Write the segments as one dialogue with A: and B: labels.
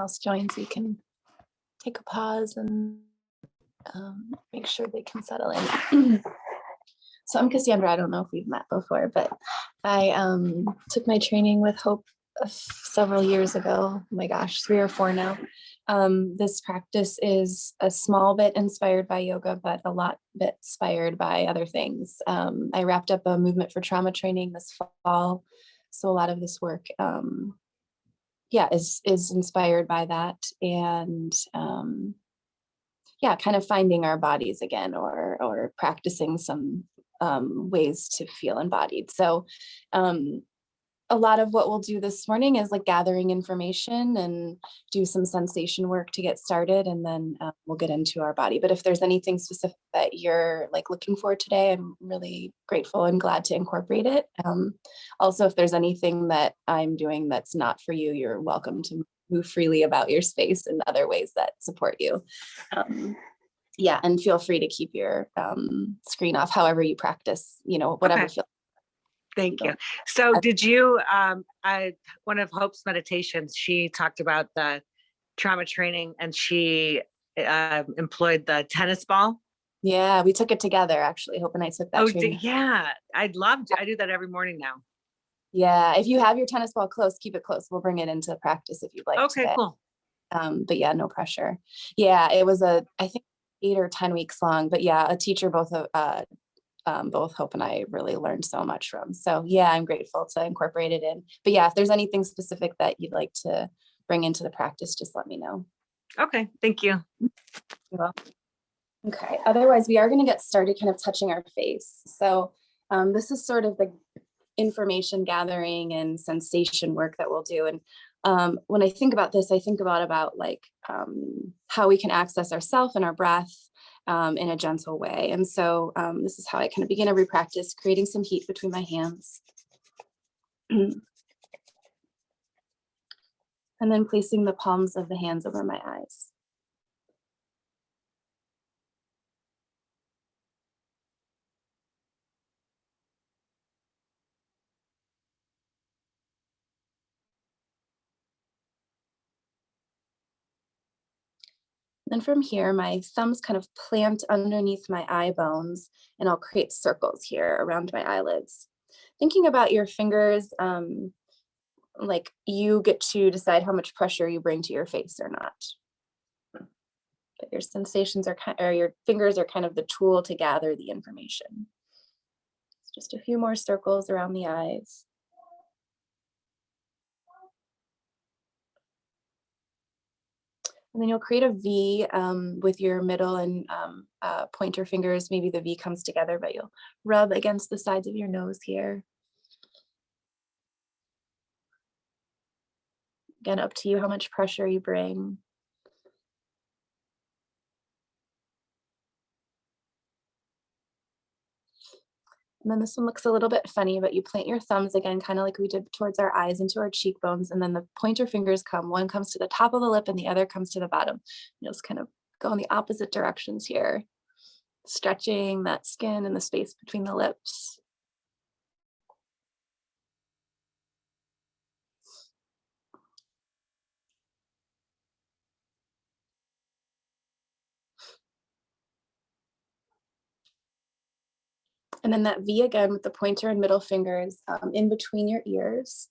A: else joins, we can take a pause and make sure they can settle in. So I'm Cassandra. I don't know if we've met before, but I took my training with Hope several years ago. Oh my gosh, 3 or 4 now. This practice is a small bit inspired by yoga, but a lot bit inspired by other things. I wrapped up a movement for trauma training this fall. So a lot of this work, is inspired by that. And kind of finding our bodies again, or practicing some ways to feel embodied. So a lot of what we'll do this morning is like gathering information and do some sensation work to get started, and then we'll get into our body. But if there's anything specific that you're like looking for today, I'm really grateful and glad to incorporate it. Also, if there's anything that I'm doing that's not for you, you're welcome to move freely about your space in other ways that support you. And feel free to keep your screen off however you practice, whatever feels.
B: Thank you. So did you, one of Hope's meditations, she talked about the trauma training, and she employed the tennis ball.
A: Yeah, we took it together, actually. Hope and I took that training.
B: Yeah, I'd love to. I do that every morning now.
A: Yeah, if you have your tennis ball close, keep it close. We'll bring it into practice if you'd like.
B: Okay,
A: today.
B: Cool.
A: But yeah, no pressure. Yeah, it was I think 8 or 10 weeks long, but yeah, a teacher both Hope and I really learned so much from. So yeah, I'm grateful to incorporate it in. But yeah, if there's anything specific that you'd like to bring into the practice, just let me know.
B: Okay, thank you.
A: You're welcome. Okay, otherwise we are going to get started kind of touching our face. So this is sort of the information gathering and sensation work that we'll do. And when I think about this, I think about like how we can access ourself and our breath in a gentle way. And so this is how I kind of begin every practice, creating some heat between my hands. And then placing the palms of the hands over my eyes. Then from here, my thumbs kind of plant underneath my eye bones, and I'll create circles here around my eyelids. Thinking about your fingers, like you get to decide how much pressure you bring to your face or not. But your sensations or your fingers are kind of the tool to gather the information. Just a few more circles around the eyes. And then you'll create a V with your middle and pointer fingers. Maybe the V comes together, but you'll rub against the sides of your nose here. Again, up to you how much pressure you bring. And then this one looks a little bit funny, but you plant your thumbs again, kind of like we did towards our eyes into our cheekbones. And then the pointer fingers come. One comes to the top of the lip and the other comes to the bottom. You'll just kind of go in the opposite directions here, stretching that skin and the space between the lips. And then that V again with the pointer and middle fingers in between your ears.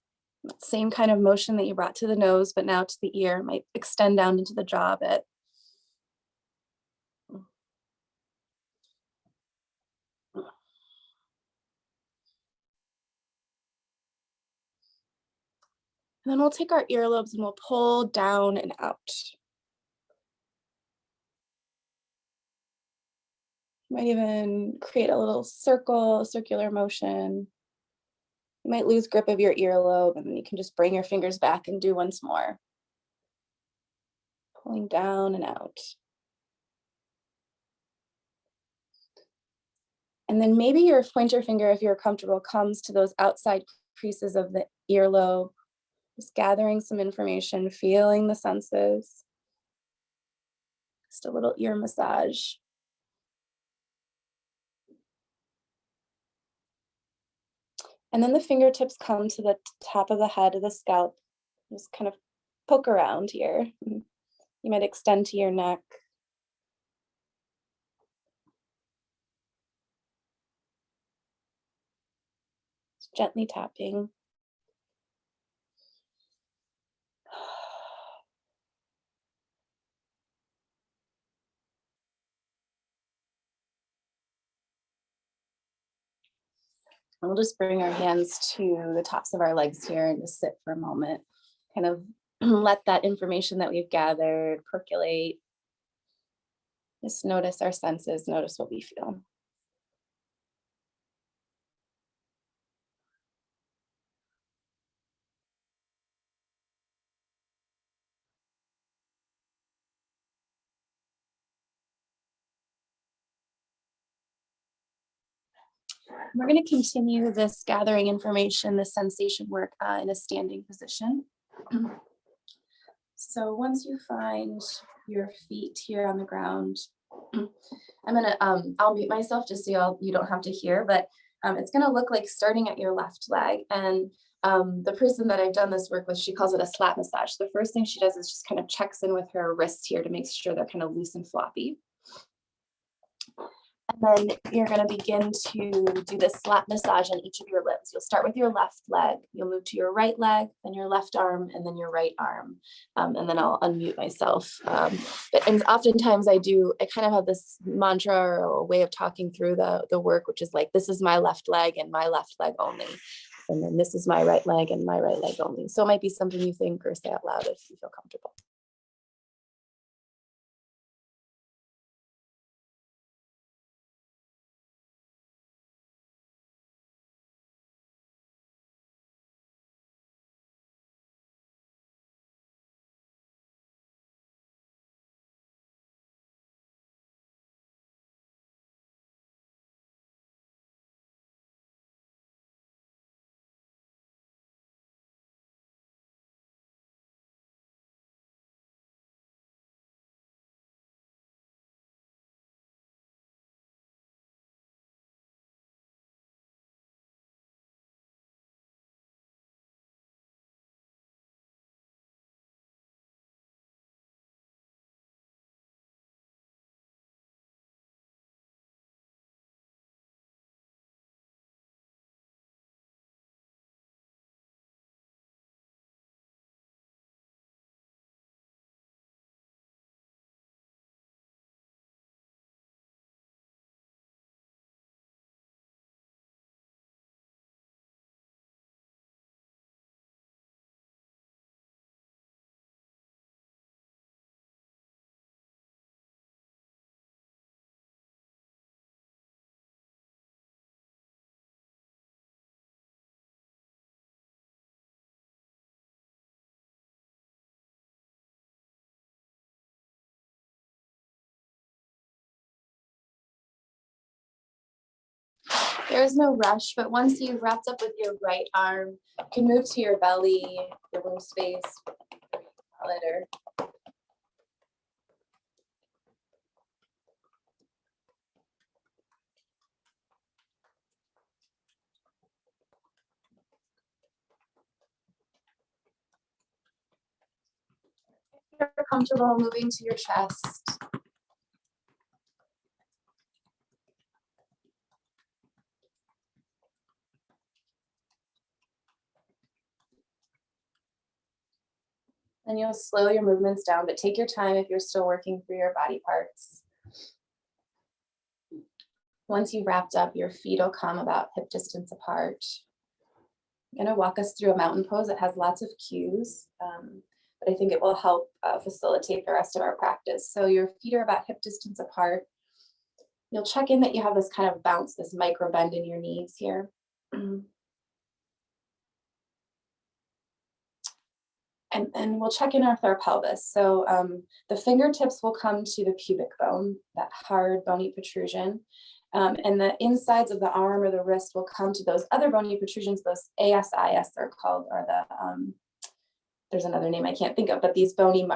A: Same kind of motion that you brought to the nose, but now to the ear. Might extend down into the jaw a bit. And then we'll take our earlobes and we'll pull down and out. You might even create a little circular motion. You might lose grip of your earlobe, and then you can just bring your fingers back and do once more. Pulling down and out. And then maybe your pointer finger, if you're comfortable, comes to those outside creases of the earlobe. Just gathering some information, feeling the senses. Just a little ear massage. And then the fingertips come to the top of the head of the scalp. Just kind of poke around here. You might extend to your neck. Gently tapping. And we'll just bring our hands to the tops of our legs here and just sit for a moment. Kind of let that information that we've gathered percolate. Just notice our senses, notice what we feel. We're going to continue this gathering information, this sensation work in a standing position. So once you find your feet here on the ground, I'm gonna, I'll mute myself just so you don't have to hear, but it's gonna look like starting at your left leg. And the person that I've done this work with, she calls it a slap massage. The first thing she does is just kind of checks in with her wrists here to make sure they're kind of loose and floppy. And then you're going to begin to do this slap massage on each of your limbs. You'll start with your left leg, you'll move to your right leg, then your left arm, and then your right arm. And then I'll unmute myself. And oftentimes I kind of have this mantra or a way of talking through the work, which is like, this is my left leg and my left leg only. And then this is my right leg and my right leg only. So it might be something you think or say out loud if you feel comfortable. There is no rush, but once you've wrapped up with your right arm, you can move to your belly, your womb space, or if you're comfortable moving to your chest. And you'll slow your movements down, but take your time if you're still working through your body parts. Once you've wrapped up, your feet will come about hip distance apart. I'm going to walk us through a mountain pose that has lots of cues, but I think it will help facilitate the rest of our practice. So your feet are about hip distance apart. You'll check in that you have this kind of bounce, this micro bend in your knees here. And we'll check in with our pelvis. So the fingertips will come to the pubic bone, that hard bony protrusion. And the insides of the arm or the wrist will come to those other bony protrusions, those ASIS they're called, or there's another name I can't think of, but these bony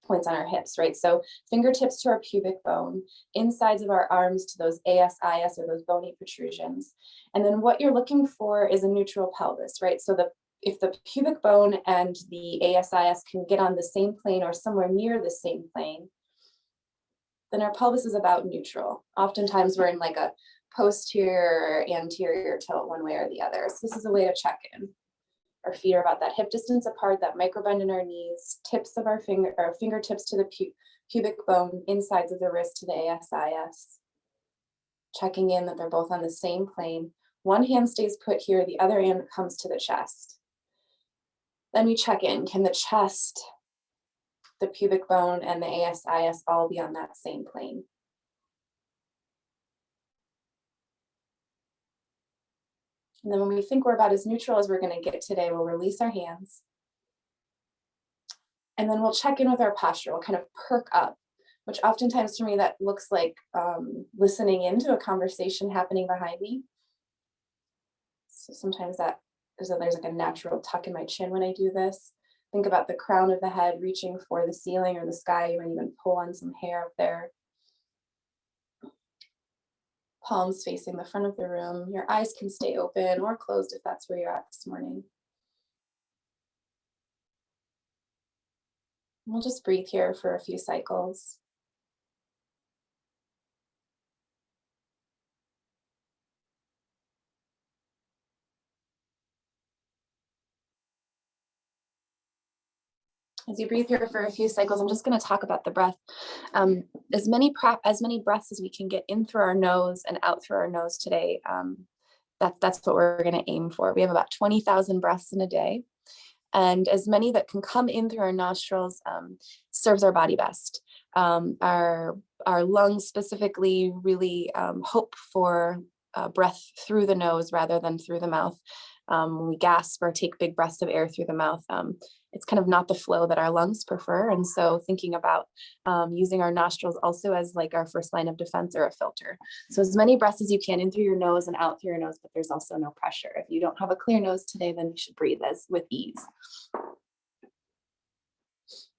A: points on our hips, right? So fingertips to our pubic bone, insides of our arms to those ASIS or those bony protrusions. And then what you're looking for is a neutral pelvis, right? So the if the pubic bone and the ASIS can get on the same plane or somewhere near the same plane, then our pelvis is about neutral. Oftentimes we're in like a posterior or anterior tilt one way or the other. So this is a way to check in. Our feet are about that hip distance apart, that micro bend in our knees, tips of our fingertips to the pubic bone, insides of the wrist to the ASIS. Checking in that they're both on the same plane. One hand stays put here, the other hand comes to the chest. Then we check in, can the chest, the pubic bone, and the ASIS all be on that same plane? And then when we think we're about as neutral as we're going to get today, we'll release our hands. And then we'll check in with our posture. We'll kind of perk up, which oftentimes for me, that looks like listening into a conversation happening behind me. So sometimes there's like a natural tuck in my chin when I do this. Think about the crown of the head reaching for the ceiling or the sky. You might even pull on some hair up there. Palms facing the front of the room. Your eyes can stay open or closed if that's where you're at this morning. We'll just breathe here for a few cycles. As you breathe here for a few cycles, I'm just going to talk about the breath. As many breaths as we can get in through our nose and out through our nose today. That's what we're going to aim for. We have about 20,000 breaths in a day, and as many that can come in through our nostrils serves our body best. Our lungs specifically really hope for breath through the nose rather than through the mouth. When we gasp or take big breaths of air through the mouth, it's kind of not the flow that our lungs prefer. And so thinking about using our nostrils also as like our first line of defense or a filter. So as many breaths as you can in through your nose and out through your nose, but there's also no pressure. If you don't have a clear nose today, then you should breathe with ease.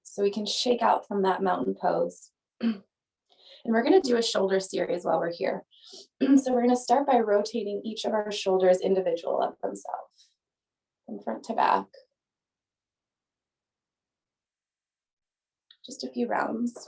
A: So we can shake out from that mountain pose. And we're going to do a shoulder series while we're here. So we're going to start by rotating each of our shoulders individual of themselves, from front to back. Just a few rounds.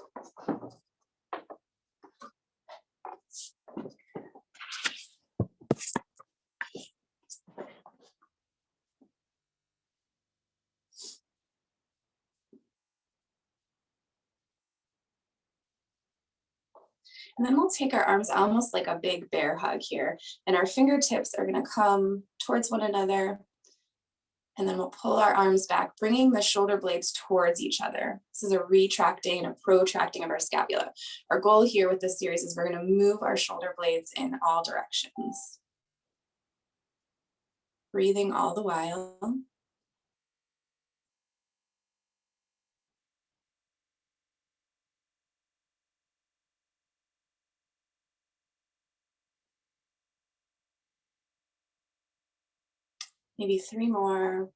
A: And then we'll take our arms almost like a big bear hug here. And our fingertips are going to come towards one another. And then we'll pull our arms back, bringing the shoulder blades towards each other. This is a retracting and a protracting of our scapula. Our goal here with this series is we're going to move our shoulder blades in all directions. Breathing all the while. Maybe 3 more.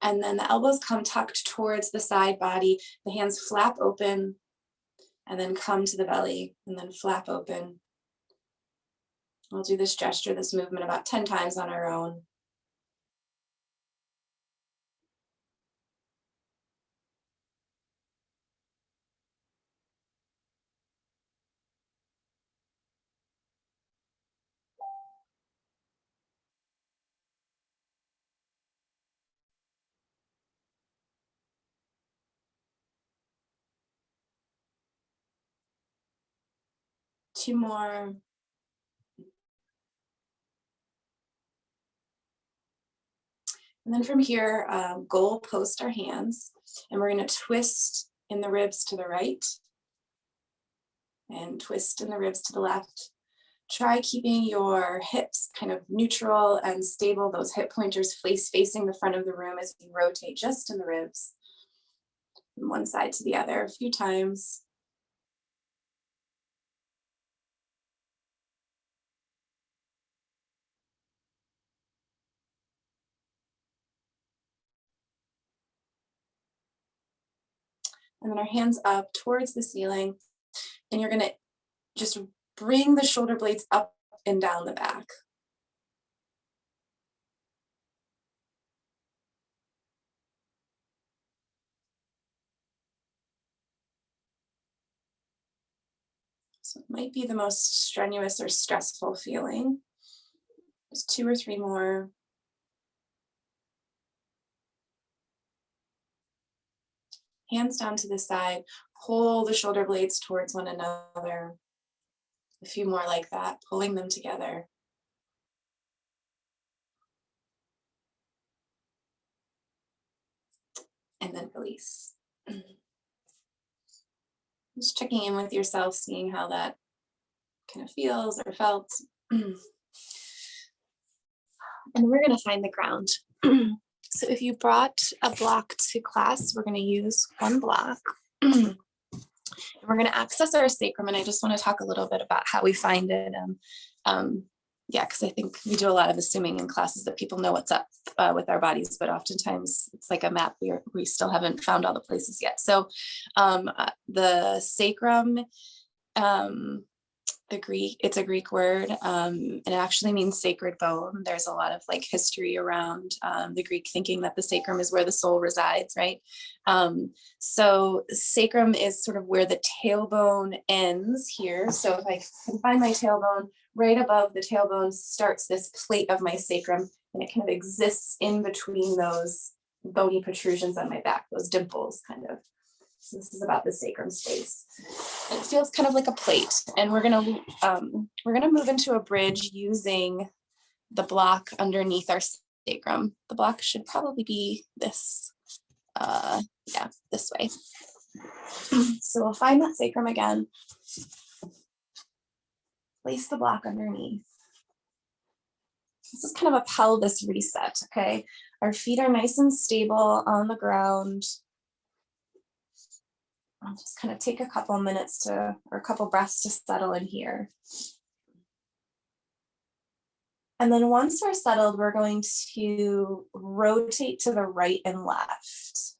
A: And then the elbows come tucked towards the side body. The hands flap open and then come to the belly and then flap open. We'll do this gesture, this movement about 10 times on our own. Two more. And then from here, goal post our hands, and we're going to twist in the ribs to the right and twist in the ribs to the left. Try keeping your hips kind of neutral and stable, those hip pointers facing the front of the room as you rotate just in the ribs from one side to the other a few times. And then our hands up towards the ceiling. And you're going to just bring the shoulder blades up and down the back. So it might be the most strenuous or stressful feeling. Just 2 or 3 more. Hands down to the side, pull the shoulder blades towards one another. A few more like that, pulling them together. And then release. Just checking in with yourself, seeing how that kind of feels or felt. And we're going to find the ground. So if you brought a block to class, we're going to use one block. We're going to access our sacrum, and I just want to talk a little bit about how we find it. Yeah, because I think we do a lot of assuming in classes that people know what's up with our bodies, but oftentimes it's like a map. We still haven't found all the places yet. So the sacrum, it's a Greek word. It actually means sacred bone. There's a lot of like history around the Greek thinking that the sacrum is where the soul resides, right? So sacrum is sort of where the tailbone ends here. So if I can find my tailbone, right above the tailbone starts this plate of my sacrum, and it kind of exists in between those bony protrusions on my back, those dimples kind of. So this is about the sacrum space. It feels kind of like a plate, and we're gonna move into a bridge using the block underneath our sacrum. The block should probably be this, yeah, this way. So we'll find that sacrum again. Place the block underneath. This is kind of a pelvis reset, okay? Our feet are nice and stable on the ground. I'll just kind of take a couple minutes or a couple breaths to settle in here. And then once we're settled, we're going to rotate to the right and left.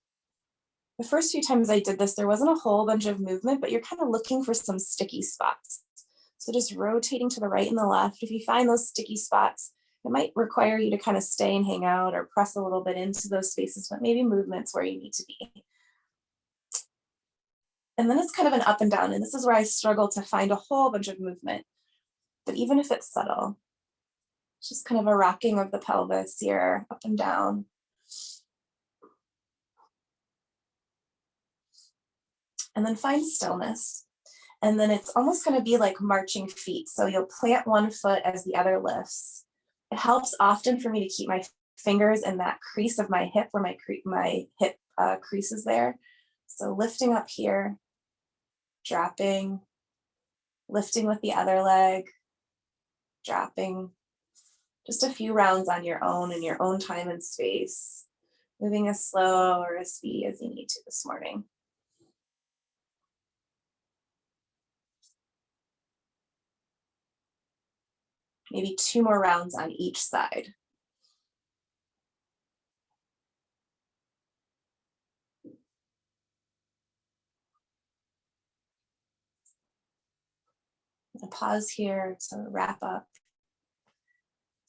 A: The first few times I did this, there wasn't a whole bunch of movement, but you're kind of looking for some sticky spots. So just rotating to the right and the left. If you find those sticky spots, it might require you to kind of stay and hang out or press a little bit into those spaces, but maybe movements where you need to be. And then it's kind of an up and down. And this is where I struggle to find a whole bunch of movement. But even if it's subtle, it's just kind of a rocking of the pelvis here, up and down. And then find stillness. And then it's almost going to be like marching feet. So you'll plant one foot as the other lifts. It helps often for me to keep my fingers in that crease of my hip where my hip crease is there. So lifting up here, dropping, lifting with the other leg, dropping. Just a few rounds on your own in your own time and space, moving as slow or as speedy as you need to this morning. Maybe 2 more rounds on each side. A pause here to wrap up.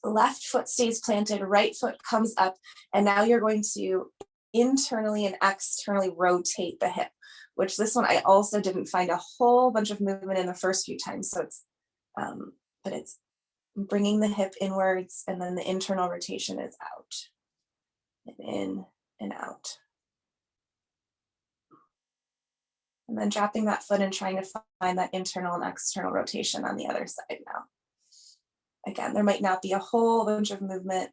A: The left foot stays planted, right foot comes up, and now you're going to internally and externally rotate the hip, which this one I also didn't find a whole bunch of movement in the first few times. So it's, but it's bringing the hip inwards, and then the internal rotation is out and in and out. And then dropping that foot and trying to find that internal and external rotation on the other side now. Again, there might not be a whole bunch of movement.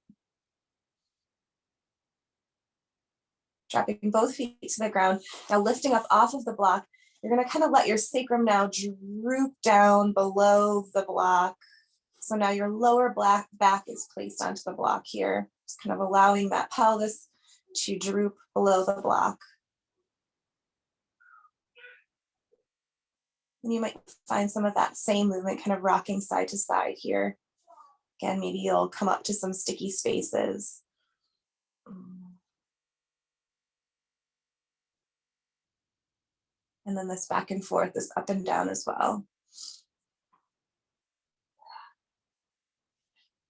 A: Dropping both feet to the ground. Now lifting up off of the block, you're going to kind of let your sacrum now droop down below the block. So now your lower back is placed onto the block here. Just kind of allowing that pelvis to droop below the block. And you might find some of that same movement kind of rocking side to side here. Again, maybe you'll come up to some sticky spaces. And then this back and forth, this up and down as well.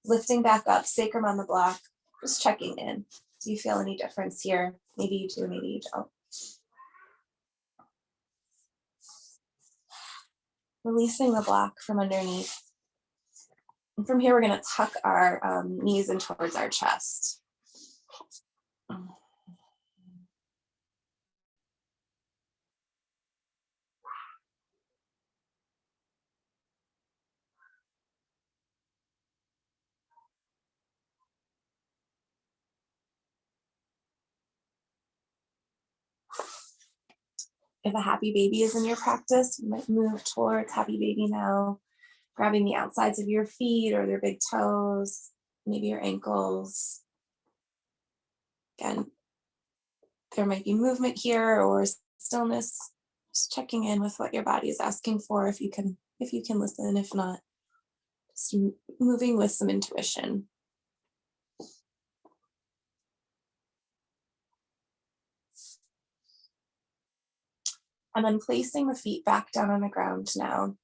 A: Lifting back up, sacrum on the block, just checking in. Do you feel any difference here? Maybe you do, maybe you don't. Releasing the block from underneath. And from here, we're going to tuck our knees in towards our chest. If a happy baby is in your practice, you might move towards happy baby now, grabbing the outsides of your feet or their big toes, maybe your ankles. Again, there might be movement here or stillness. Just checking in with what your body is asking for, if you can listen, if not, just moving with some intuition. And then placing the feet back down on the ground now.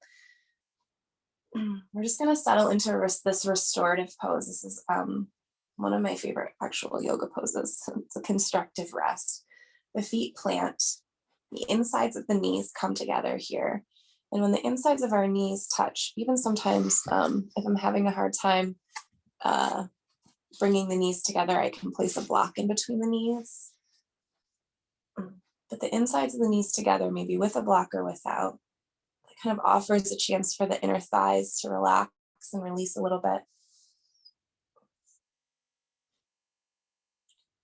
A: We're just going to settle into this restorative pose. This is one of my favorite actual yoga poses. It's a constructive rest. The feet plant, the insides of the knees come together here. And when the insides of our knees touch, even sometimes if I'm having a hard time bringing the knees together, I can place a block in between the knees. But the insides of the knees together, maybe with a block or without, that kind of offers a chance for the inner thighs to relax and release a little bit.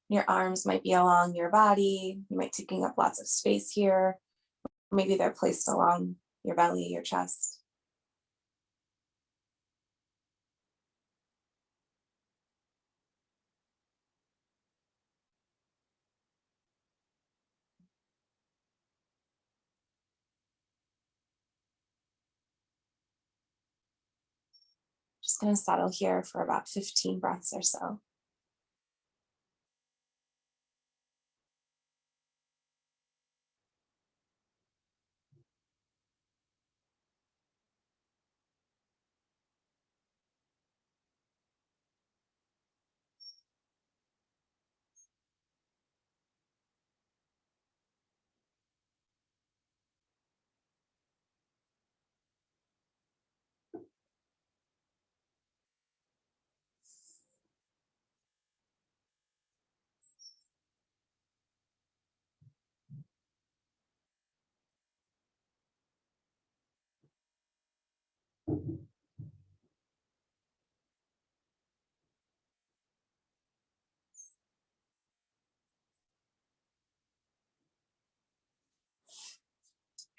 A: Your arms might be along your body. You might be taking up lots of space here. Maybe they're placed along your belly, your chest. Just going to settle here for about 15 breaths or so.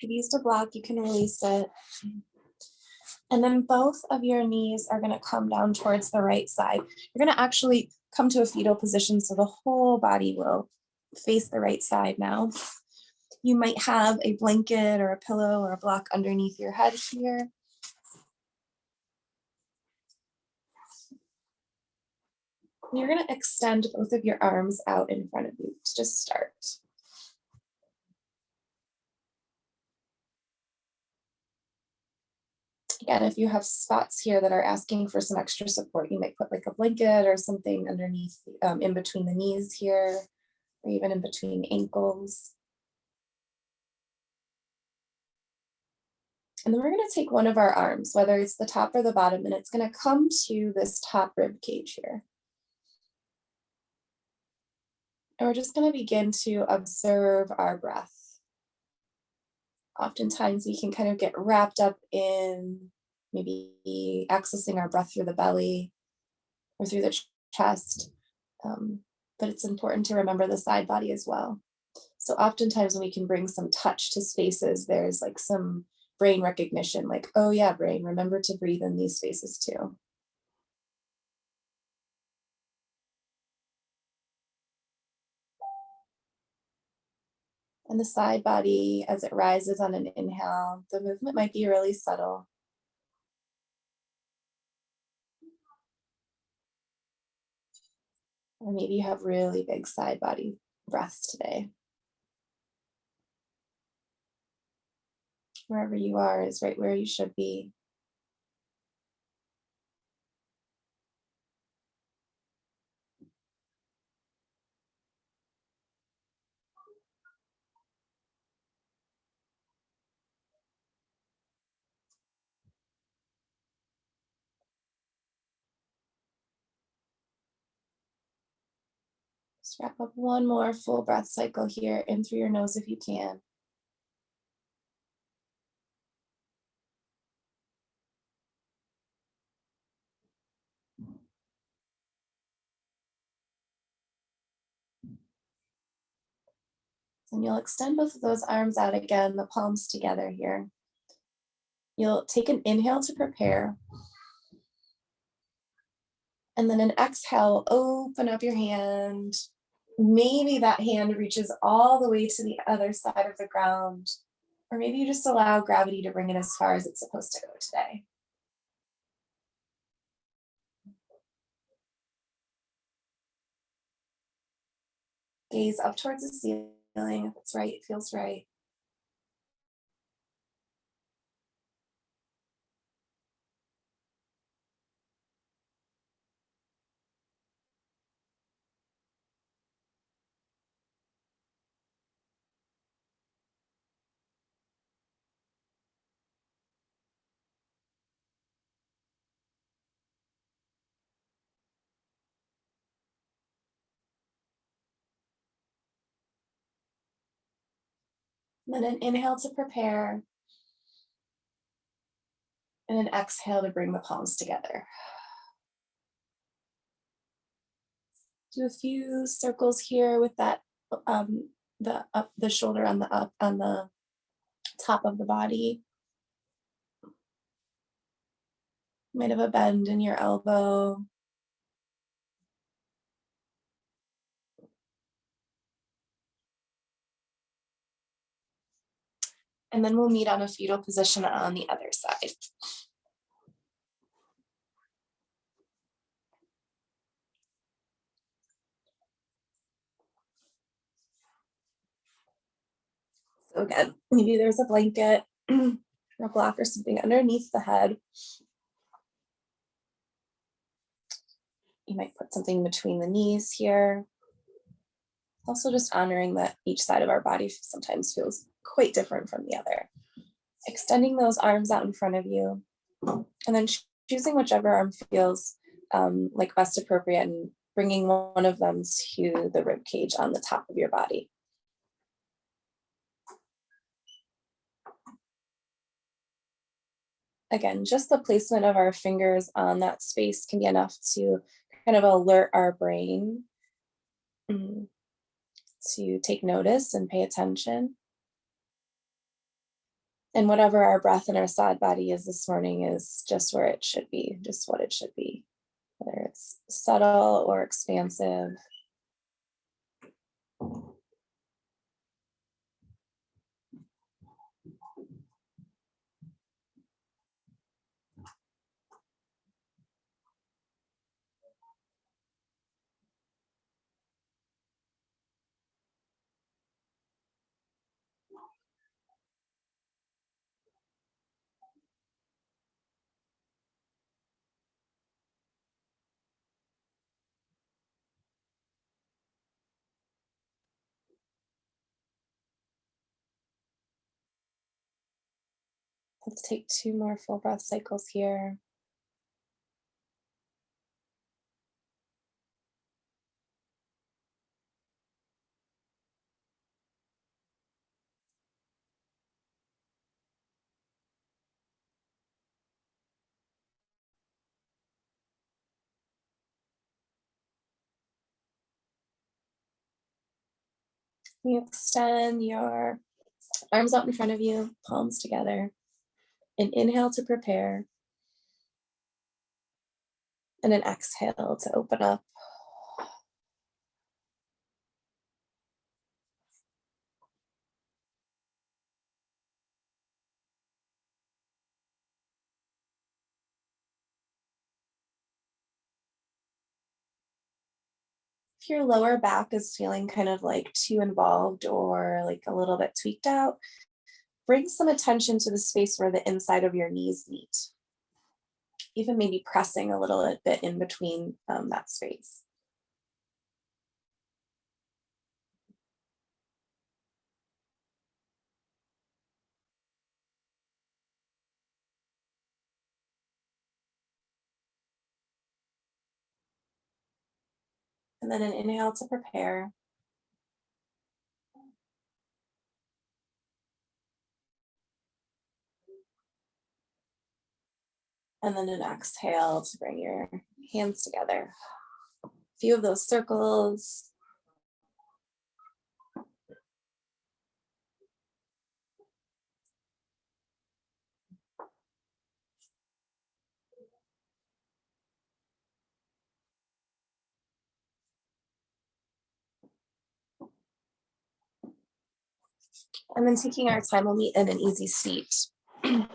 A: If you've used a block, you can release it. And then both of your knees are going to come down towards the right side. You're going to actually come to a fetal position, so the whole body will face the right side now. You might have a blanket or a pillow or a block underneath your head here. You're going to extend both of your arms out in front of you to just start. Again, if you have spots here that are asking for some extra support, you might put like a blanket or something underneath, in between the knees here, or even in between ankles. And then we're going to take one of our arms, whether it's the top or the bottom, and it's going to come to this top rib cage here. And we're just going to begin to observe our breath. Oftentimes we can kind of get wrapped up in maybe accessing our breath through the belly or through the chest. But it's important to remember the side body as well. So oftentimes when we can bring some touch to spaces, there's like some brain recognition, like, oh yeah, brain, remember to breathe in these spaces too. And the side body, as it rises on an inhale, the movement might be really subtle. Or maybe you have really big side body breaths today. Wherever you are is right where you should be. Wrap up one more full breath cycle here, in through your nose if you can. And you'll extend both of those arms out again, the palms together here. You'll take an inhale to prepare. And then an exhale, open up your hand. Maybe that hand reaches all the way to the other side of the ground. Or maybe you just allow gravity to bring it as far as it's supposed to go today. Gaze up towards the ceiling if it's right, it feels right. And then an inhale to prepare. And an exhale to bring the palms together. Do a few circles here with that the shoulder on the top of the body. Might have a bend in your elbow. And then we'll meet on a fetal position on the other side. So again, maybe there's a blanket or a block or something underneath the head. You might put something between the knees here. Also just honoring that each side of our body sometimes feels quite different from the other. Extending those arms out in front of you, and then choosing whichever arm feels like best appropriate and bringing one of them to the rib cage on the top of your body. Again, just the placement of our fingers on that space can be enough to kind of alert our brain to take notice and pay attention. And whatever our breath and our sad body is this morning is just where it should be, just what it should be, whether it's subtle or expansive. Let's take 2 more full breath cycles here. You extend your arms out in front of you, palms together. An inhale to prepare. And an exhale to open up. If your lower back is feeling kind of like too involved or like a little bit tweaked out, bring some attention to the space where the inside of your knees meet. Even maybe pressing a little bit in between that space. And And then an inhale to prepare. And then an exhale to bring your hands together. A few of those circles. And then taking our time, we'll meet in an easy seat. Okay.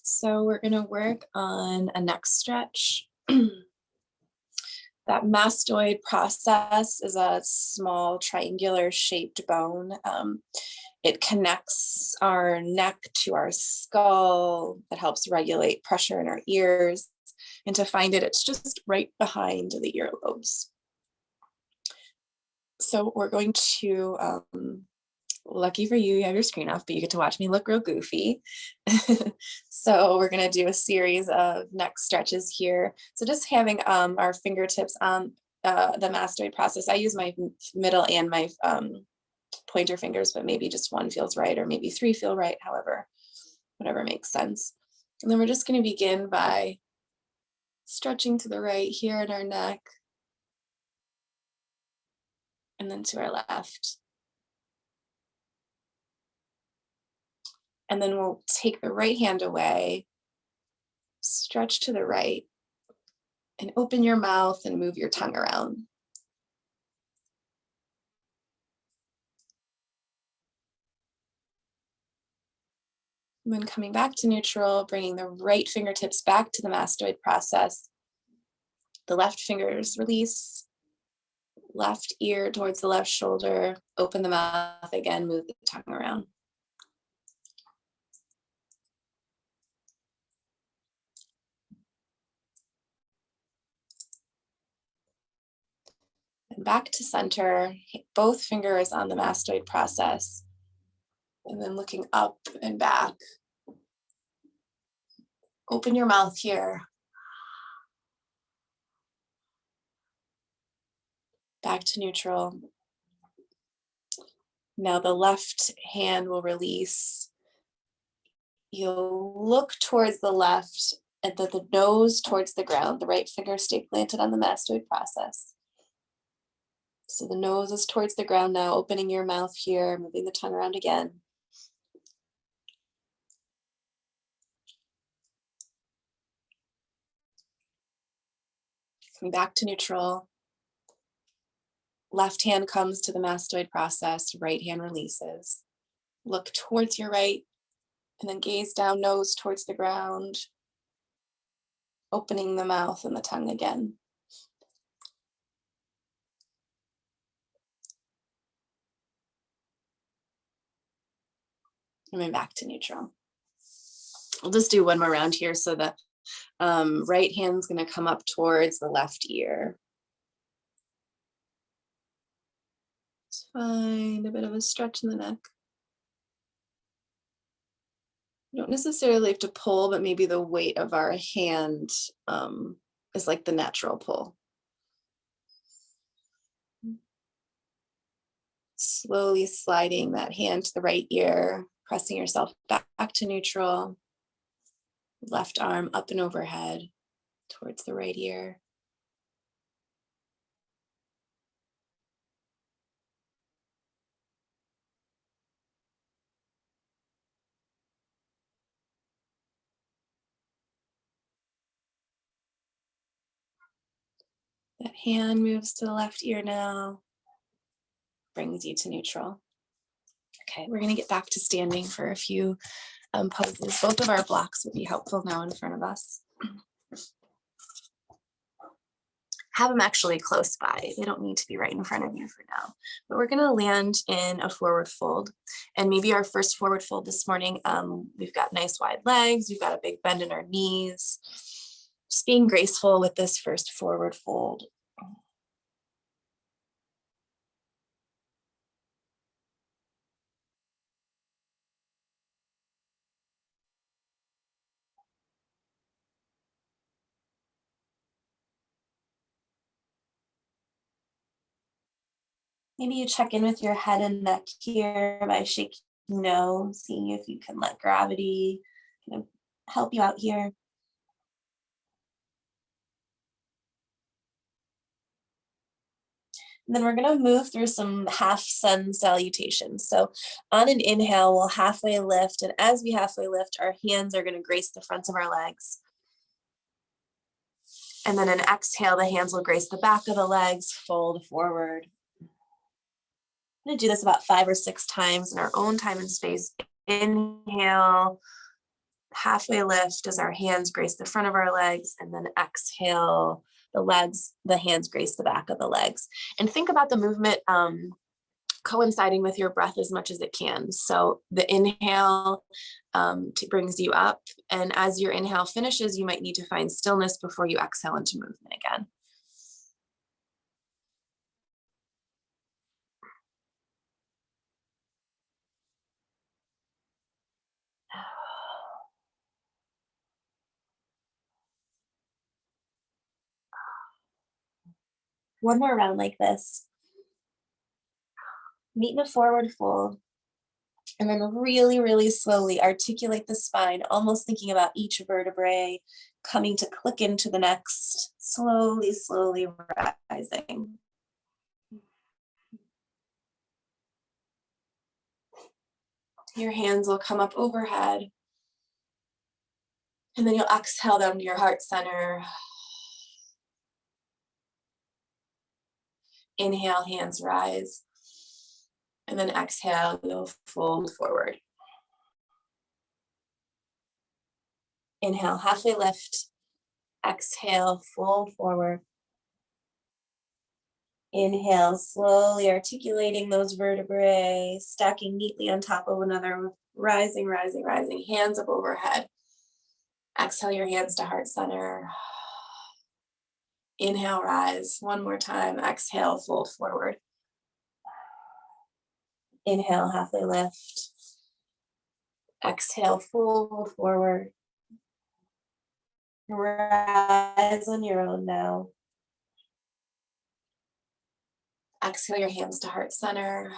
A: So we're going to work on a neck stretch. That mastoid process is a small triangular shaped bone. It connects our neck to our skull. It helps regulate pressure in our ears. And to find it, it's just right behind the earlobes. So we're going to, lucky for you, you have your screen off, but you get to watch me look real goofy. So we're going to do a series of neck stretches here. So just having our fingertips on the mastoid process. I use my middle and my pointer fingers, but maybe just one feels right, or maybe three feel right, however, whatever makes sense. And then we're just going to begin by stretching to the right here in our neck, and then to our left. And then we'll take the right hand away, stretch to the right, and open your mouth and move your tongue around. And then coming back to neutral, bringing the right fingertips back to the mastoid process. The left fingers release, left ear towards the left shoulder, open the mouth again, move the tongue around. And back to center, both fingers on the mastoid process. And then looking up and back. Open your mouth here. Back to neutral. Now the left hand will release. You'll look towards the left and the nose towards the ground. The right finger stay planted on the mastoid process. So the nose is towards the ground now, opening your mouth here, moving the tongue around again. Coming back to neutral. Left hand comes to the mastoid process, right hand releases. Look towards your right, and then gaze down, nose towards the ground, opening the mouth and the tongue again. And then back to neutral. We'll just do one more round here. So the right hand's going to come up towards the left ear. Just find a bit of a stretch in the neck. You don't necessarily have to pull, but maybe the weight of our hand is like the natural pull. Slowly sliding that hand to the right ear, pressing yourself back to neutral. Left arm up and overhead towards the right ear. That hand moves to the left ear now, brings you to neutral. Okay, we're going to get back to standing for a few poses. Both of our blocks would be helpful now in front of us. Have them actually close by. They don't need to be right in front of you for now. But we're going to land in a forward fold. And maybe our first forward fold this morning, we've got nice wide legs. We've got a big bend in our knees. Just being graceful with this first forward fold.
C: Maybe you check in with your head and neck here by shaking no, seeing if you can let gravity kind of help you out here. And then we're going to move through some half sun salutations. So on an inhale, we'll halfway lift. And as we halfway lift, our hands are going to grace the fronts of our legs. And then an exhale, the hands will grace the back of the legs, fold forward. I'm going to do this about 5 or 6 times in our own time and space. Inhale, halfway lift as our hands grace the front of our legs, and then exhale, the hands grace the back of the legs. And think about the movement coinciding with your breath as much as it can. So the inhale brings you up, and as your inhale finishes, you might need to find stillness before you exhale into movement again. One more round like this. Meet in a forward fold. And then really, really slowly articulate the spine, almost thinking about each vertebrae coming to click into the next, slowly, slowly rising. Your hands will come up overhead. And then you'll exhale them to your heart center. Inhale, hands rise. And then exhale, you'll fold forward. Inhale, halfway lift. Exhale, fold forward. Inhale, slowly articulating those vertebrae, stacking neatly on top of another, rising, rising, rising, hands up overhead. Exhale your hands to heart center. Inhale, rise. One more time. Exhale, fold forward. Inhale, halfway lift. Exhale, fold forward. Rise on your own now. Exhale your hands to heart center.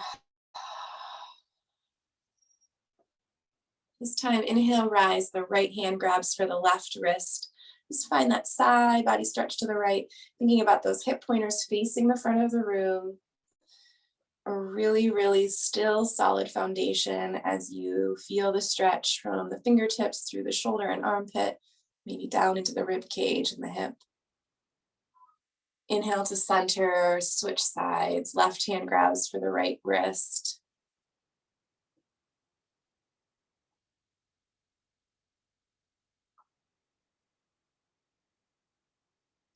C: This time, inhale, rise. The right hand grabs for the left wrist. Just find that side body stretch to the right, thinking about those hip pointers facing the front of the room. A really, really still, solid foundation as you feel the stretch from the fingertips through the shoulder and armpit, maybe down into the rib cage and the hip. Inhale to center, switch sides. Left hand grabs for the right wrist.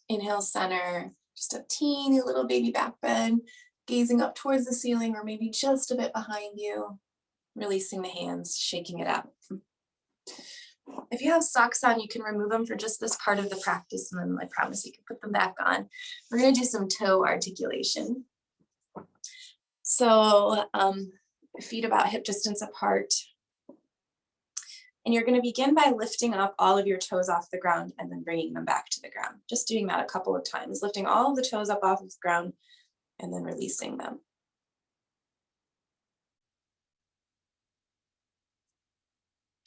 C: Inhale, center, just a teeny little baby back bend, gazing up towards the ceiling or maybe just a bit behind you. Releasing the hands, shaking it out. If you have socks on, you can remove them for just this part of the practice, and then I promise you can put them back on. We're going to do some toe articulation. So feet about hip distance apart. And you're going to begin by lifting up all of your toes off the ground and then bringing them back to the ground. Just doing that a couple of times, lifting all of the toes up off of the ground and then releasing them.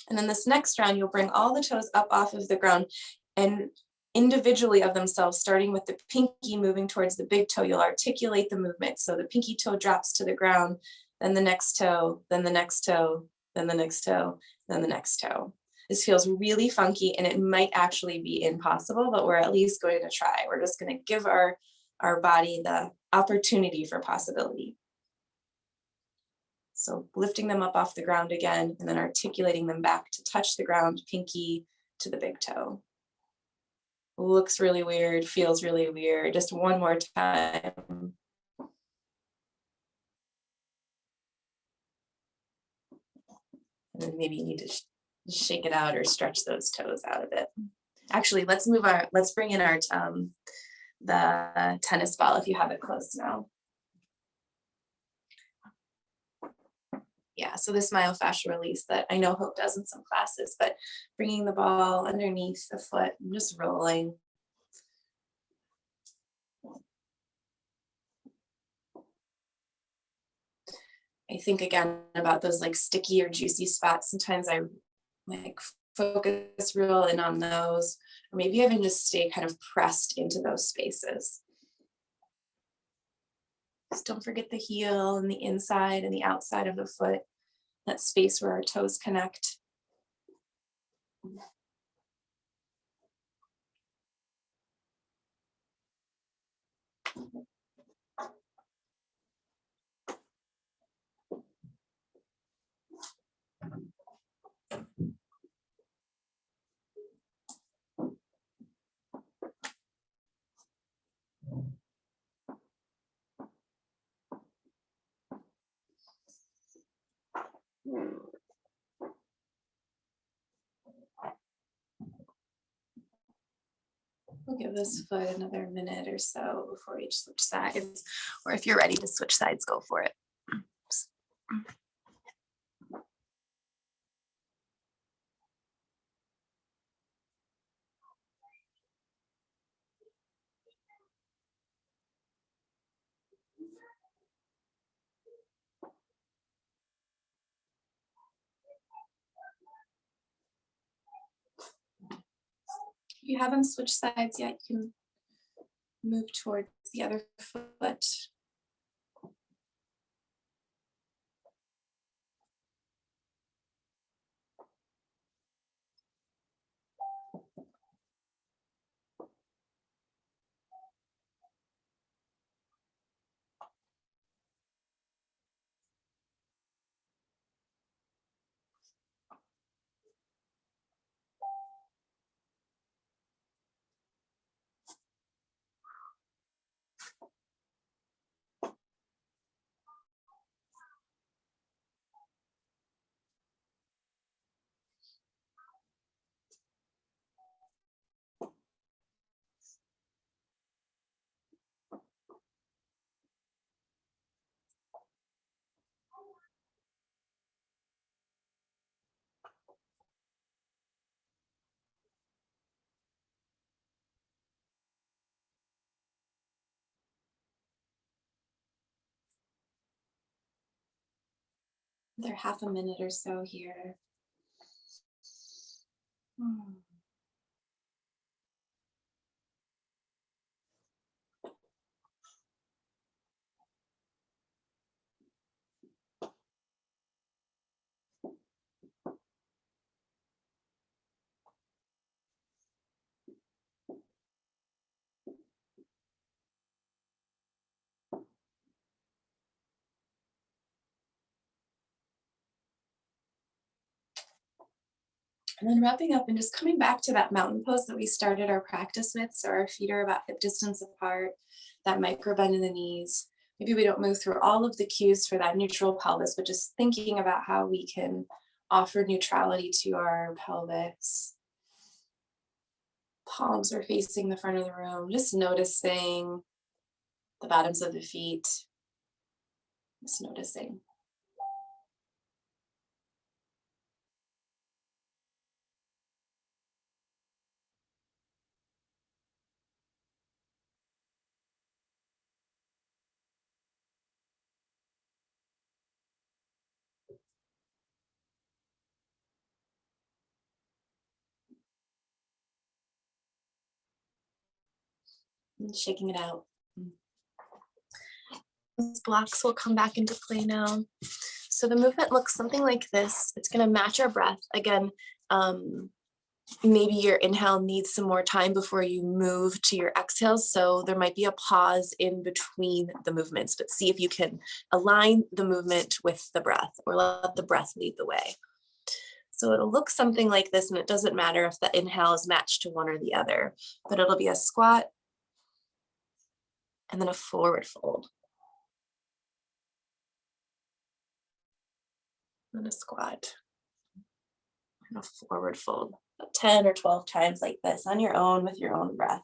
C: And then this next round, you'll bring all the toes up off of the ground and individually of themselves, starting with the pinky moving towards the big toe, you'll articulate the movement. So the pinky toe drops to the ground, then the next toe, then the next toe, then the next toe, then the next toe. This feels really funky and it might actually be impossible, but we're at least going to try. We're just going to give our body the opportunity for possibility. So lifting them up off the ground again, and then articulating them back to touch the ground, pinky to the big toe. Looks really weird, feels really weird. Just one more time. And then maybe you need to shake it out or stretch those toes out a bit. Actually, let's bring in our the tennis ball if you have it close now. Yeah, so this myofascial release that I know Hope does in some classes, but bringing the ball underneath the foot and just rolling. I think again about those like sticky or juicy spots. Sometimes I like focus real in on those, or maybe even just stay kind of pressed into those spaces. Just don't forget the heel and the inside and the outside of the foot, that space where our toes connect. We'll give this foot another minute or so before each switch sides, or if you're ready to switch sides, go for it. If you haven't switched sides yet, you can move towards the other foot. Another half a minute or so here. And then wrapping up and just coming back to that mountain pose that we started our practice with. So our feet are about hip distance apart, that micro bend in the knees. Maybe we don't move through all of the cues for that neutral pelvis, but just thinking about how we can offer neutrality to our pelvis. Palms are facing the front of the room, just noticing the bottoms of the feet, just noticing. And shaking it out. These blocks will come back into play now. So the movement looks something like this. It's going to match our breath. Again, maybe your inhale needs some more time before you move to your exhales. So there might be a pause in between the movements, but see if you can align the movement with the breath or let the breath lead the way. So it'll look something like this, and it doesn't matter if the inhale is matched to one or the other, but it'll be a squat and then a forward fold. And a squat and a forward fold. 10 or 12 times like this on your own with your own breath.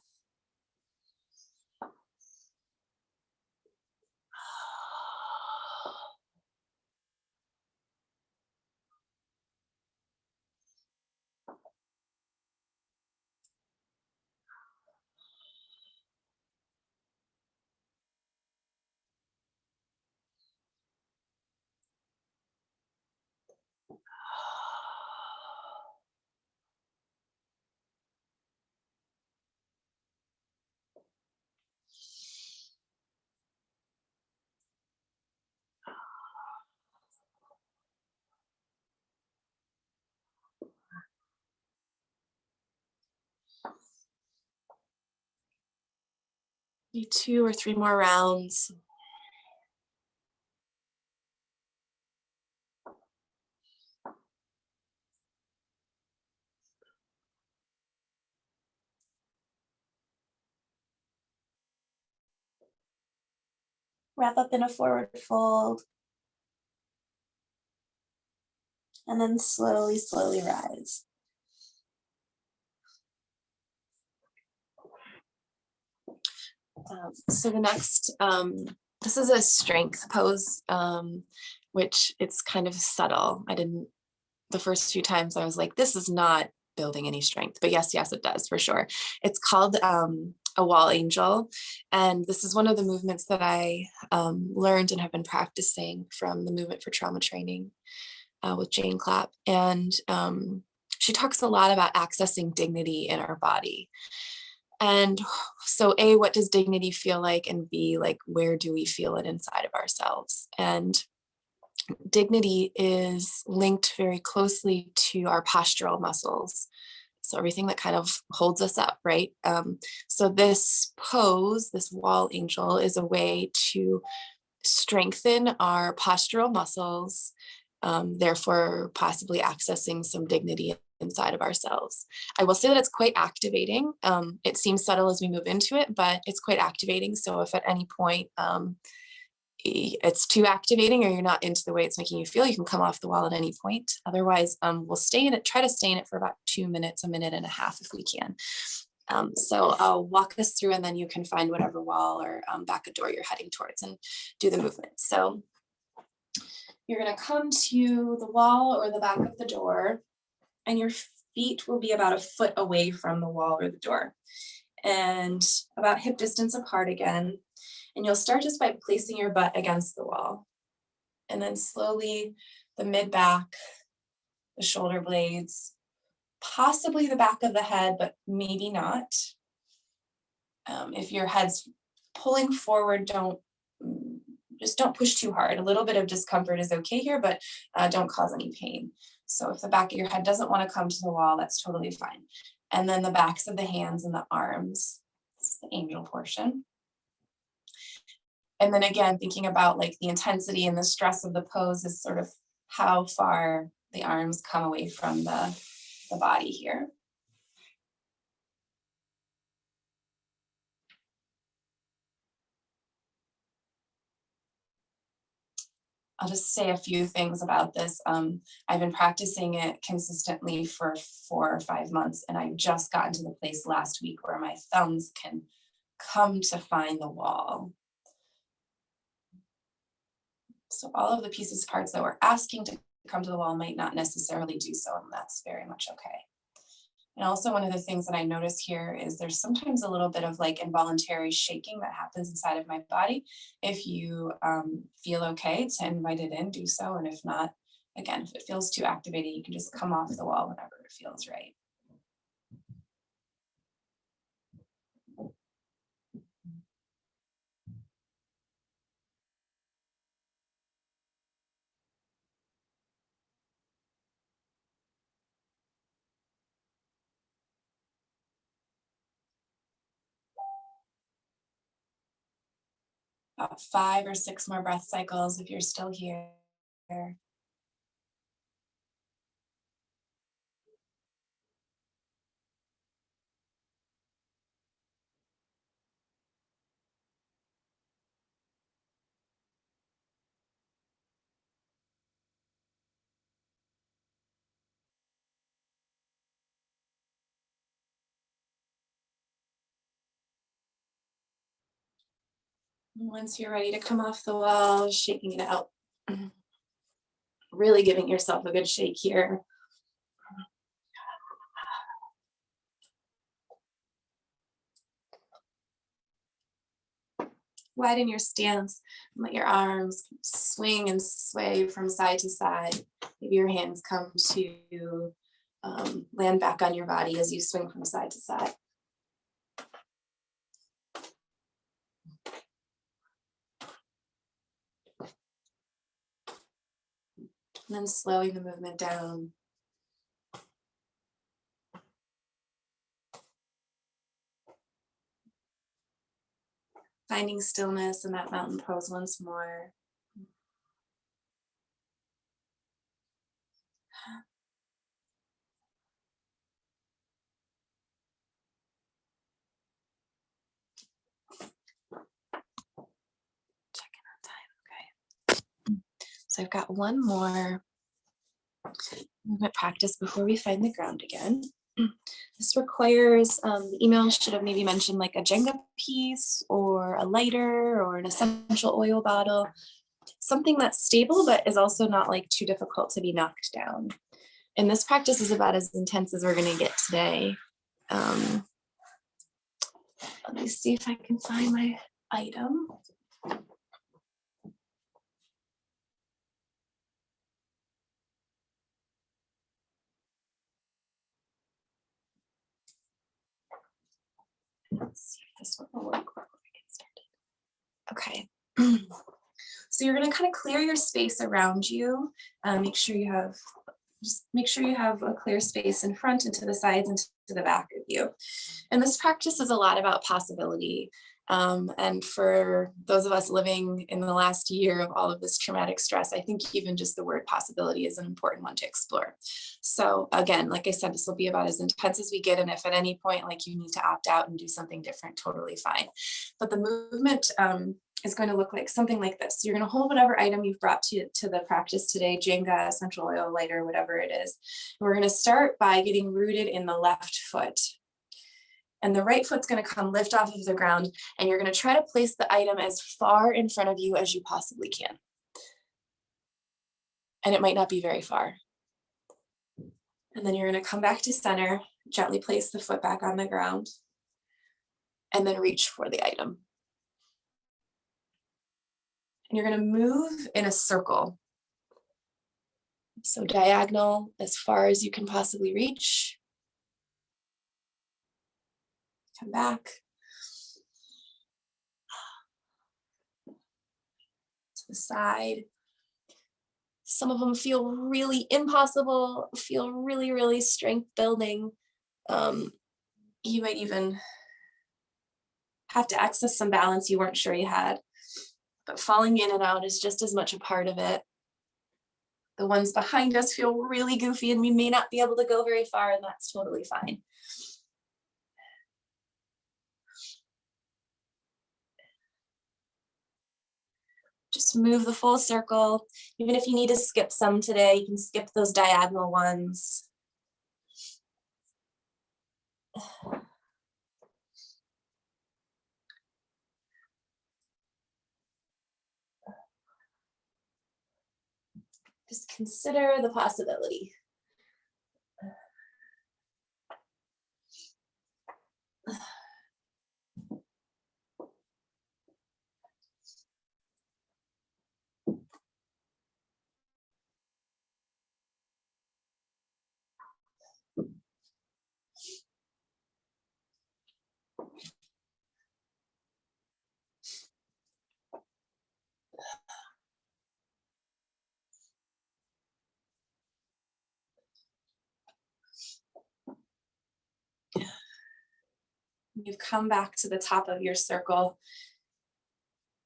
C: Maybe 2 or 3 more rounds. Wrap up in a forward fold. And then slowly, slowly rise. So the next, this is a strength pose, which it's kind of subtle. The first few times I was like, this is not building any strength, but yes, it does for sure. It's called a wall angel. And this is one of the movements that I learned and have been practicing from the Movement for Trauma Training with Jane Clapp. And she talks a lot about accessing dignity in our body. And so A, what does dignity feel like? And B, like, where do we feel it inside of ourselves? And dignity is linked very closely to our postural muscles. So everything that kind of holds us up, right? So this pose, this wall angel, is a way to strengthen our postural muscles, therefore possibly accessing some dignity inside of ourselves. I will say that it's quite activating. It seems subtle as we move into it, but it's quite activating. So if at any point it's too activating or you're not into the way it's making you feel, you can come off the wall at any point. Otherwise, we'll stay in it, try to stay in it for about 2 minutes, 1.5 minutes if we can. So I'll walk us through and then you can find whatever wall or back of door you're heading towards and do the movement. So you're going to come to the wall or the back of the door, and your feet will be about 1 foot away from the wall or the door and about hip distance apart again. And you'll start just by placing your butt against the wall. And then slowly the mid back, the shoulder blades, possibly the back of the head, but maybe not. If your head's pulling forward, don't push too hard. A little bit of discomfort is okay here, but don't cause any pain. So if the back of your head doesn't want to come to the wall, that's totally fine. And then the backs of the hands and the arms, it's the angel portion. And then again, thinking about like the intensity and the stress of the pose is sort of how far the arms come away from the body here. I'll just say a few things about this. I've been practicing it consistently for 4 or 5 months, and I just got into the place last week where my thumbs can come to find the wall. So all of the pieces, parts that we're asking to come to the wall might not necessarily do so, and that's very much okay. And also one of the things that I notice here is there's sometimes a little bit of like involuntary shaking that happens inside of my body. If you feel okay to invite it in, do so. And if not, again, if it feels too activated, you can just come off the wall whenever it feels right. About 5 or 6 more breath cycles if you're still here. Once you're ready to come off the wall, shaking it out. Really giving yourself a good shake here. Widen your stance and let your arms swing and sway from side to side. Maybe your hands come to land back on your body as you swing from side to side. And then slowing the movement down. Finding stillness in that mountain pose once more. Checking on time, okay. So I've got one more movement practice before we find the ground again. This requires, the email should have maybe mentioned like a Jenga piece or a lighter or an essential oil bottle, something that's stable but is also not like too difficult to be knocked down. And this practice is about as intense as we're going to get today. Let me see if I can find my item. Let's see if this one will work before we get started. Okay. So you're going to kind of clear your space around you. Make sure you have a clear space in front and to the sides and to the back of you. And this practice is a lot about possibility. And for those of us living in the last year of all of this traumatic stress, I think even just the word possibility is an important one to explore. So again, like I said, this will be about as intense as we get. And if at any point, like you need to opt out and do something different, totally fine. But the movement is going to look like something like this. So you're going to hold whatever item you've brought to the practice today, Jenga, essential oil, lighter, whatever it is. And we're going to start by getting rooted in the left foot. And the right foot's going to come lift off of the ground, and you're going to try to place the item as far in front of you as you possibly can. And it might not be very far. And then you're going to come back to center, gently place the foot back on the ground, and then reach for the item. And you're going to move in a circle. So diagonal as far as you can possibly reach. Come back. To the side. Some of them feel really impossible, feel really, really strength building. You might even have to access some balance you weren't sure you had. But falling in and out is just as much a part of it. The ones behind us feel really goofy and we may not be able to go very far, and that's totally fine. Just move the full circle. Even if you need to skip some today, you can skip those diagonal ones. Just consider the possibility. You've come back to the top of your circle.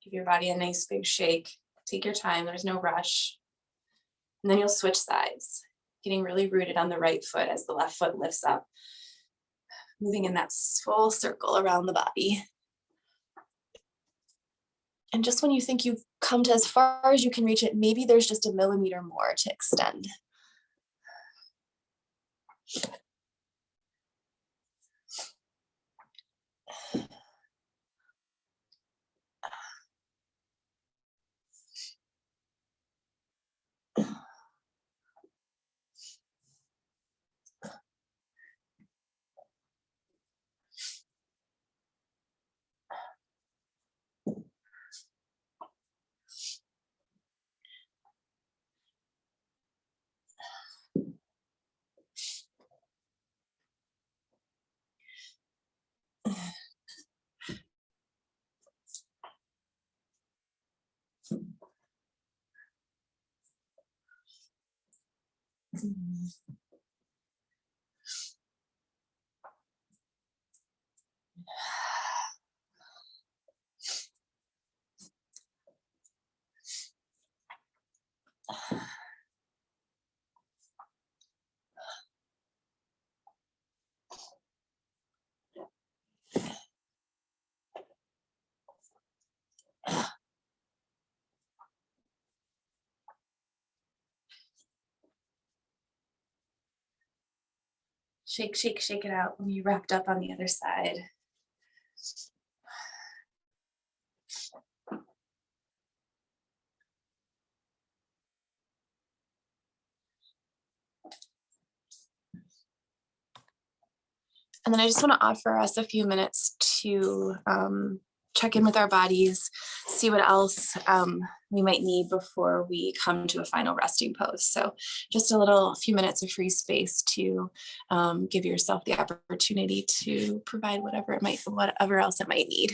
C: Give your body a nice big shake. Take your time, there's no rush. And then you'll switch sides, getting really rooted on the right foot as the left foot lifts up. Moving in that full circle around the body. And just when you think you've come to as far as you can reach it, maybe there's just a millimeter more to extend. Shake, shake, shake it out when you're wrapped up on the other side. And then I just want to offer us a few minutes to check in with our bodies, see what else we might need before we come to a final resting pose. So just a few minutes of free space to give yourself the opportunity to provide whatever else it might need.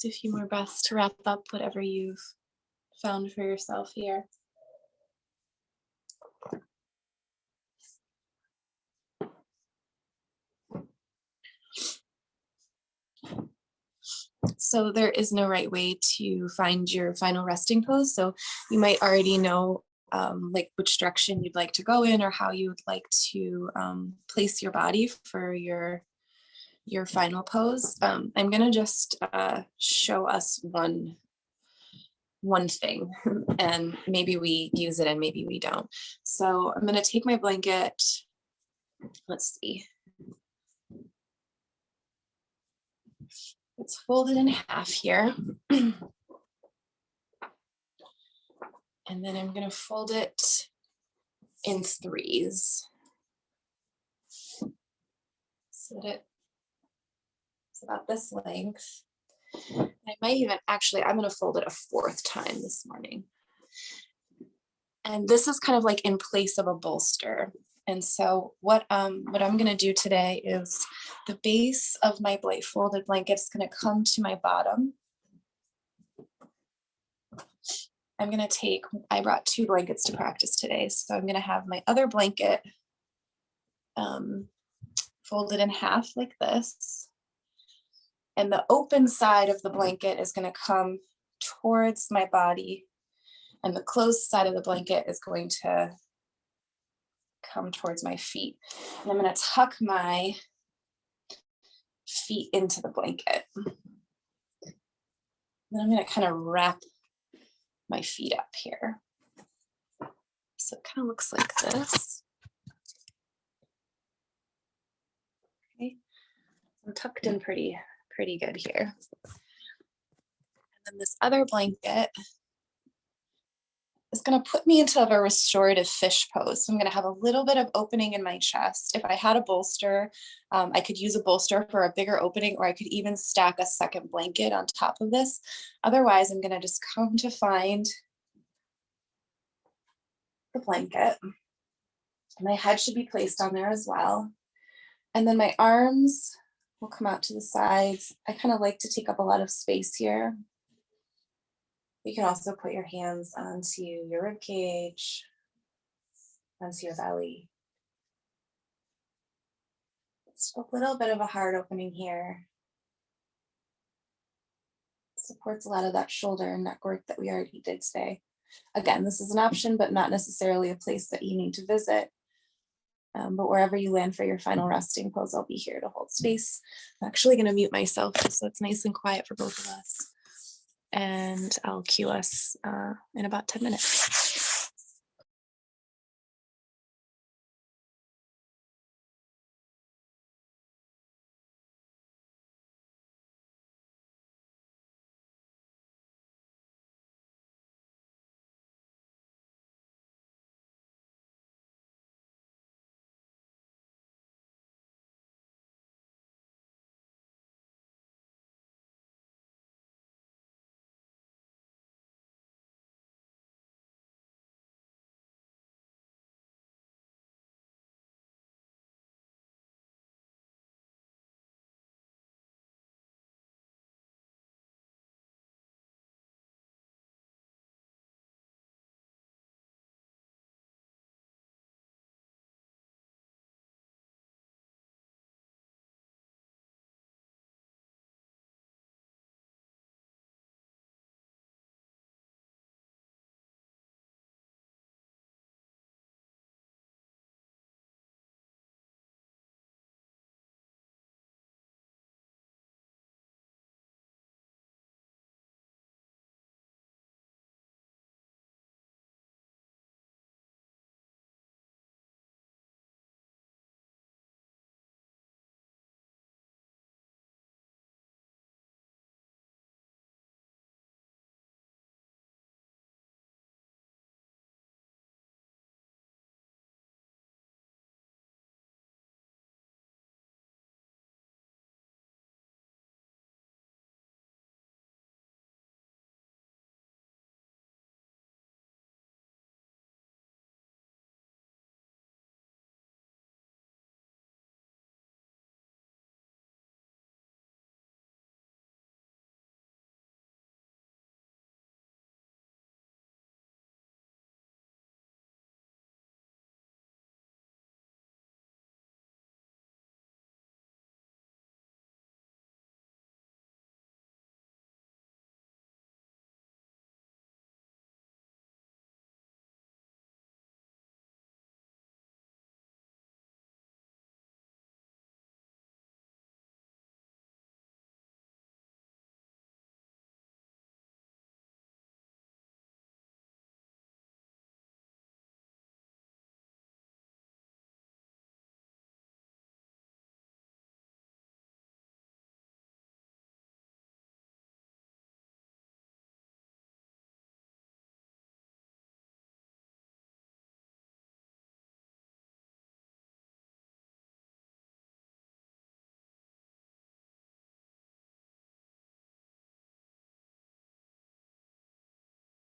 C: A few more breaths to wrap up whatever you've found for yourself here. So there is no right way to find your final resting pose. So you might already know like which direction you'd like to go in or how you would like to place your body for your final pose. I'm gonna just show us one thing and maybe we use it and maybe we don't. So I'm gonna take my blanket, let's see. It's folded in half here. And then I'm gonna fold it in threes. So that it's about this length. I might even I'm gonna fold it a fourth time this morning. And this is kind of like in place of a bolster. And so what I'm gonna do today is the base of my folded blanket is gonna come to my bottom. I brought 2 blankets to practice today. So I'm gonna have my other blanket folded in half like this. And the open side of the blanket is gonna come towards my body. And the closed side of the blanket is going to come towards my feet. And I'm gonna tuck my feet into the blanket. Then I'm gonna kind of wrap my feet up here. So it kind of looks like this. Okay, I'm tucked in pretty good here. And then this other blanket is going to put me into a restorative fish pose. So I'm going to have a little bit of opening in my chest. If I had a bolster, I could use a bolster for a bigger opening, or I could even stack a second blanket on top of this. Otherwise, I'm going to just come to find the blanket. My head should be placed on there as well.
A: And then my arms will come out to the sides. I kind of like to take up a lot of space here. You can also put your hands onto your rib cage, onto your belly. It's a little bit of a heart opening here. Supports a lot of that shoulder and neck work that we already did today. Again, this is an option, but not necessarily a place that you need to visit. But wherever you land for your final resting pose, I'll be here to hold space. I'm actually going to mute myself just so it's nice and quiet for both of us. And I'll cue us in about 10 minutes.